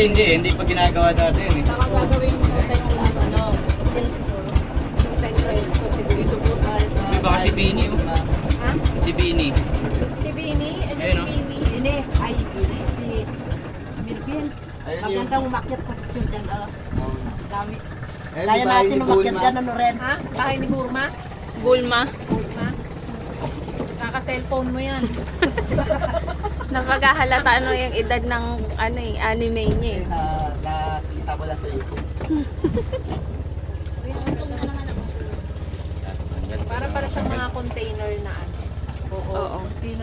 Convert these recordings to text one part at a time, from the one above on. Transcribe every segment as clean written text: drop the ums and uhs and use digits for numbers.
Hindi pa ginagawa dati yun eh. Saka gagawin mo ano, 10 pesos siguro ito po para sa... May baka si Bini oh. Ha? Si Bini. Si Bini? Ano Ayun, si oh. Bini? Bini, ay Bini, si Milvin. Magandang umakyat ko picture dyan. Dami. Kaya natin umakyat dyan, ano rin. Ha? Bahay ni Burma? Gulma. Burma? Kaka-cellphone mo yan. Nakakahalata ano yung edad ng ano eh, anime niya eh. Nakikita ko lang sa YouTube. Para siyang mga container na ano. Oo.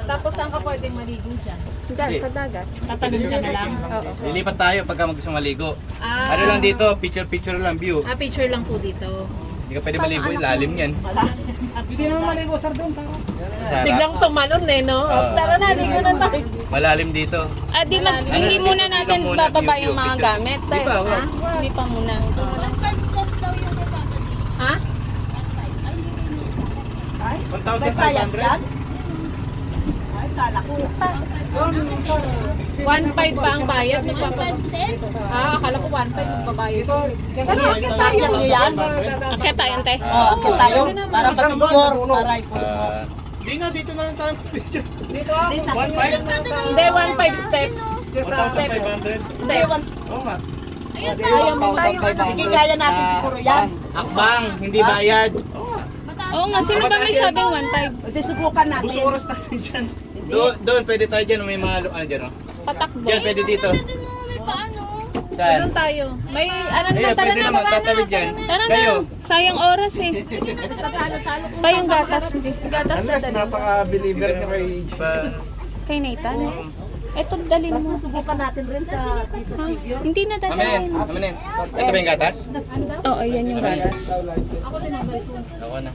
Tapos saan ka pwedeng maligo dyan? Diyan sa dagat. Tatalon ka na lang? Oo. Lilipat tayo pagka gusto maligo. Ah, Ano lang dito, picture lang view. picture lang po dito. Hindi ka pwede maligo, lalim yan. Hindi naman maligo, sir, doon. Sarap. Biglang tumalon eh, no? Tara na, ligo na tayo. Malalim dito. Hindi muna natin Hindi lang muna, bababa view, yung mga picture. gamit. Di ba? Ha? Hindi pa muna. Ha? Ay, may bayad 1,500? dyan? Ay, kala ko. 1.5 pa ang bayad. Akala ko 1.5 magbabayad. Ano, akit nyo yan? Okay tayo, ante. Oo, akit tayo. Para pag-picture, para i-post mo. Hindi nga, dito na lang tayo picture. Dito Hindi, sa 1,500. Hindi, 1.5 steps. 1,500. Steps. Oo nga. Ayaw mo tayo. Hindi kaya natin siguro yan. Akbang, hindi bayad. Oo nga, sino ba may sabing 1.5? Hindi, subukan natin. Gusto oras natin dyan. Doon, pwede tayo dyan. May mga, ano dyan oh. Patakbo. Dyan, pwede dito. Doon Saan? tayo. May, ano Ayun, naman, tara pwede na, naman, baba na. tatawid dyan. Tara Kayo. na, sayang oras eh. Tatalo-talo kung Pa yung gatas. Gatas na Unless dali. napaka-believer ka kay... Kay Nathan. Ito dalin mo. Basta subukan natin rin sa Silvio. Hindi na Mamanin, dalhin. mamanin. Ito ba yung gatas? Oo, yan yung gatas. ako tinanggal ko. Ako na.